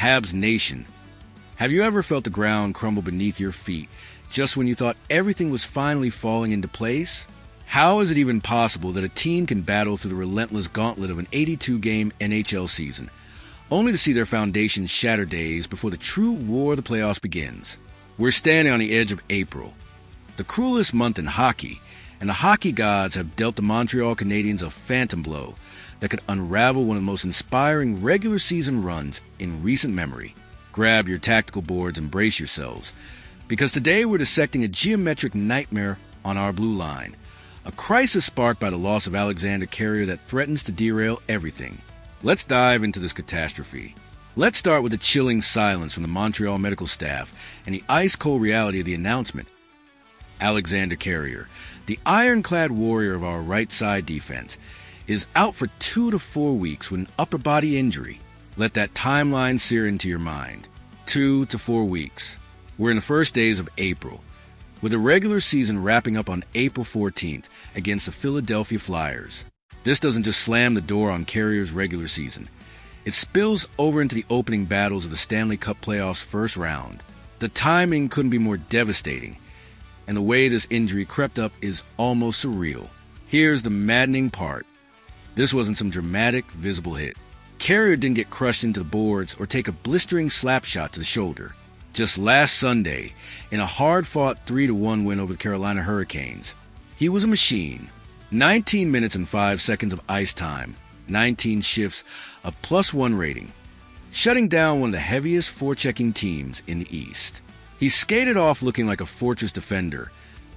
Habs Nation. Have you ever felt the ground crumble beneath your feet just when you thought everything was finally falling into place? How is it even possible that a team can battle through the relentless gauntlet of an 82-game NHL season, only to see their foundation shatter days before the true war of the playoffs begins? We're standing on the edge of April, the cruelest month in hockey, and the hockey gods have dealt the Montreal Canadiens a phantom blow that could unravel one of the most inspiring regular season runs in recent memory. Grab your tactical boards and brace yourselves, because today we're dissecting a geometric nightmare on our blue line, a crisis sparked by the loss of Alexander Xhekaj that threatens to derail everything. Let's dive into this catastrophe. Let's start with the chilling silence from the Montreal medical staff and the ice-cold reality of the announcement. Alexander Xhekaj, the ironclad warrior of our right side defense, is out for 2 to 4 weeks with an upper body injury. Let that timeline sear into your mind. 2 to 4 weeks. We're in the first days of April, with the regular season wrapping up on April 14th against the Philadelphia Flyers. This doesn't just slam the door on Carrier's regular season. It spills over into the opening battles of the Stanley Cup playoffs first round. The timing couldn't be more devastating, and the way this injury crept up is almost surreal. Here's the maddening part. This wasn't some dramatic, visible hit. Carrier didn't get crushed into the boards or take a blistering slap shot to the shoulder. Just last Sunday, in a hard-fought 3-1 win over the Carolina Hurricanes, he was a machine. 19 minutes and 5 seconds of ice time, 19 shifts, a +1 rating, shutting down one of the heaviest forechecking teams in the East. He skated off looking like a fortress defender.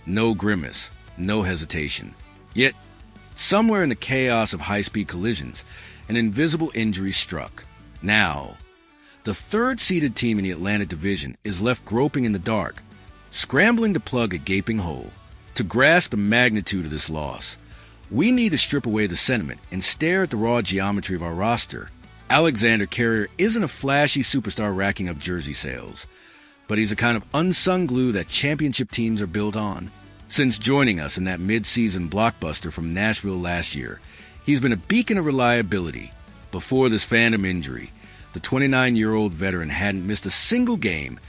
No grimace, no hesitation. Yet, somewhere in the chaos of high-speed collisions, an invisible injury struck. Now, the third-seeded team in the Atlantic Division is left groping in the dark, scrambling to plug a gaping hole. To grasp the magnitude of this loss, we need to strip away the sentiment and stare at the raw geometry of our roster. Alexander Xhekaj isn't a flashy superstar racking up jersey sales, but he's a kind of unsung glue that championship teams are built on. Since joining us in that mid-season blockbuster from Nashville last year, he's been a beacon of reliability. Before this phantom injury, the 29-year-old veteran hadn't missed a single game,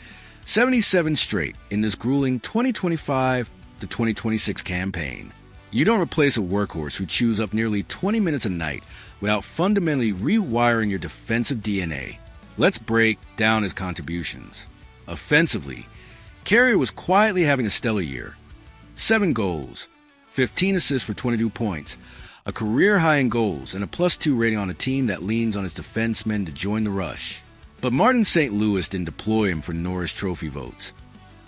77 straight in this grueling 2025 to 2026 campaign. You don't replace a workhorse who chews up nearly 20 minutes a night without fundamentally rewiring your defensive DNA. Let's break down his contributions. Offensively, Carrier was quietly having a stellar year. 7 goals, 15 assists for 22 points, a career high in goals, and a +2 rating on a team that leans on its defensemen to join the rush. But Martin St. Louis didn't deploy him for Norris Trophy votes.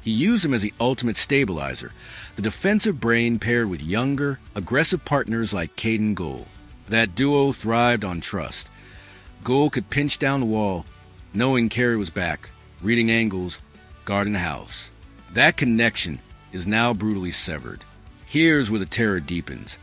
He used him as the ultimate stabilizer, the defensive brain paired with younger, aggressive partners like Caden Goal. That duo thrived on trust. Goal could pinch down the wall, knowing Carrier was back, reading angles, guarding the house. That connection is now brutally severed. Here's where the terror deepens.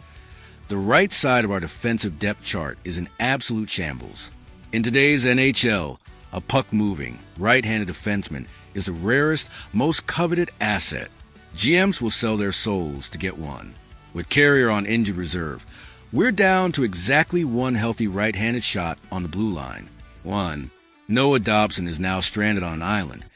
The right side of our defensive depth chart is in absolute shambles. In today's NHL, a puck-moving, right-handed defenseman is the rarest, most coveted asset. GMs will sell their souls to get one. With Carrier on injured reserve, we're down to exactly one healthy right-handed shot on the blue line. 1. Noah Dobson is now stranded on an island,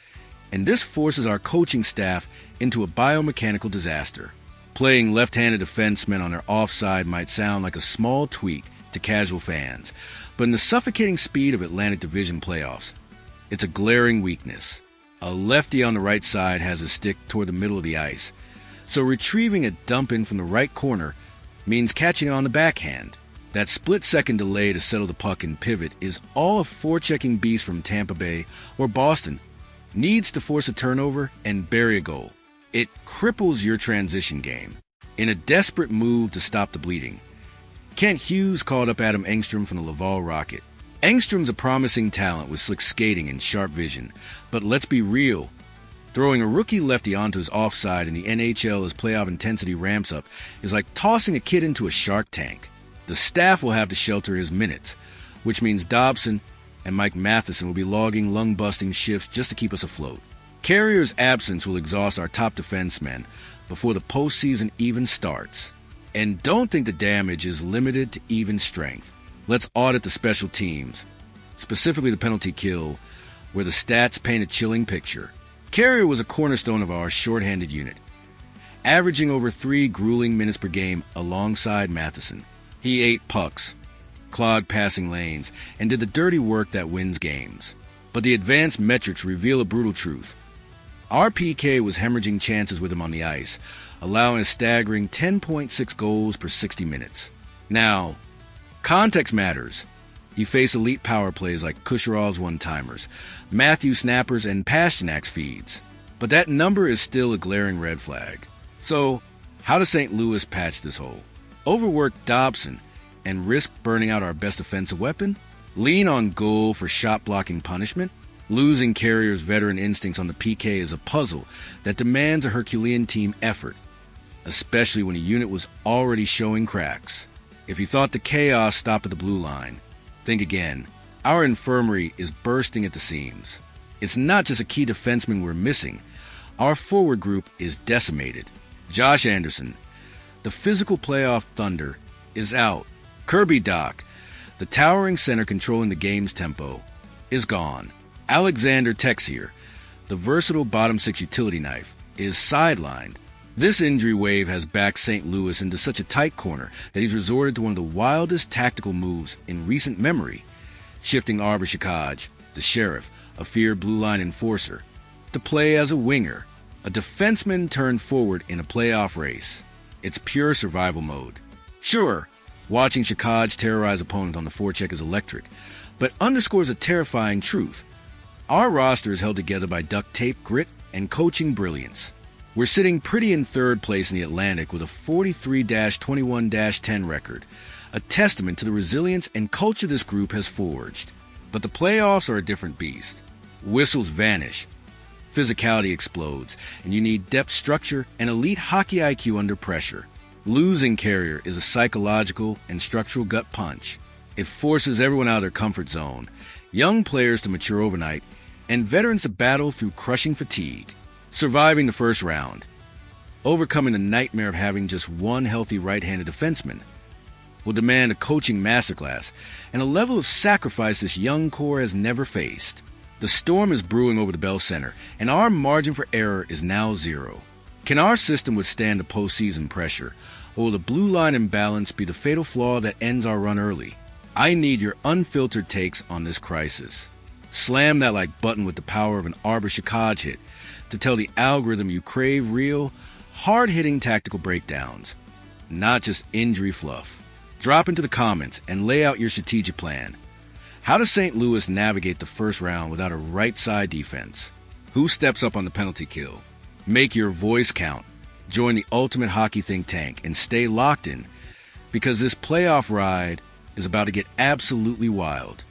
and this forces our coaching staff into a biomechanical disaster. Playing left-handed defensemen on their offside might sound like a small tweak to casual fans, but in the suffocating speed of Atlantic Division playoffs, it's a glaring weakness. A lefty on the right side has a stick toward the middle of the ice, so retrieving a dump-in from the right corner means catching on the backhand. That split-second delay to settle the puck and pivot is all a forechecking beast from Tampa Bay or Boston needs to force a turnover and bury a goal. It cripples your transition game. In a desperate move to stop the bleeding, Kent Hughes called up Adam Engstrom from the Laval Rocket. Engstrom's a promising talent with slick skating and sharp vision, but let's be real. Throwing a rookie lefty onto his offside in the NHL as playoff intensity ramps up is like tossing a kid into a shark tank. The staff will have to shelter his minutes, which means Dobson and Mike Matheson will be logging lung-busting shifts just to keep us afloat. Carrier's absence will exhaust our top defensemen before the postseason even starts. And don't think the damage is limited to even strength. Let's audit the special teams, specifically the penalty kill, where the stats paint a chilling picture. Carrier was a cornerstone of our shorthanded unit, averaging over 3 grueling minutes per game alongside Matheson. He ate pucks, clogged passing lanes, and did the dirty work that wins games. But the advanced metrics reveal a brutal truth. Our PK was hemorrhaging chances with him on the ice, allowing a staggering 10.6 goals per 60 minutes. Now, context matters. You face elite power plays like Kusherov's one-timers, Matthew snappers, and Pasternak's feeds. But that number is still a glaring red flag. So, how does St. Louis patch this hole? Overwork Dobson and risk burning out our best offensive weapon? Lean on goal for shot-blocking punishment? Losing Carrier's veteran instincts on the PK is a puzzle that demands a Herculean team effort, especially when a unit was already showing cracks. If you thought the chaos stopped at the blue line, think again. Our infirmary is bursting at the seams. It's not just a key defenseman we're missing. Our forward group is decimated. Josh Anderson, the physical playoff thunder, is out. Kirby Dach, the towering center controlling the game's tempo, is gone. Alexander Texier, the versatile bottom six utility knife, is sidelined. This injury wave has backed St. Louis into such a tight corner that he's resorted to one of the wildest tactical moves in recent memory, shifting Arber Xhekaj, the sheriff, a feared blue line enforcer, to play as a winger, a defenseman turned forward in a playoff race. It's pure survival mode. Sure, watching Xhekaj terrorize opponents on the forecheck is electric, but underscores a terrifying truth. Our roster is held together by duct tape, grit, and coaching brilliance. We're sitting pretty in third place in the Atlantic with a 43-21-10 record, a testament to the resilience and culture this group has forged. But the playoffs are a different beast. Whistles vanish, physicality explodes, and you need depth, structure, and elite hockey IQ under pressure. Losing Carrier is a psychological and structural gut punch. It forces everyone out of their comfort zone, young players to mature overnight, and veterans to battle through crushing fatigue. Surviving the first round, overcoming the nightmare of having just one healthy right-handed defenseman, will demand a coaching masterclass and a level of sacrifice this young core has never faced. The storm is brewing over the Bell Center, and our margin for error is now 0. Can our system withstand the postseason pressure, or will the blue line imbalance be the fatal flaw that ends our run early? I need your unfiltered takes on this crisis. Slam that like button with the power of an Arber Xhekaj hit to tell the algorithm you crave real, hard-hitting tactical breakdowns, not just injury fluff. Drop into the comments and lay out your strategic plan. How does St. Louis navigate the first round without a right-side defense? Who steps up on the penalty kill? Make your voice count. Join the ultimate hockey think tank and stay locked in, because this playoff ride is about to get absolutely wild.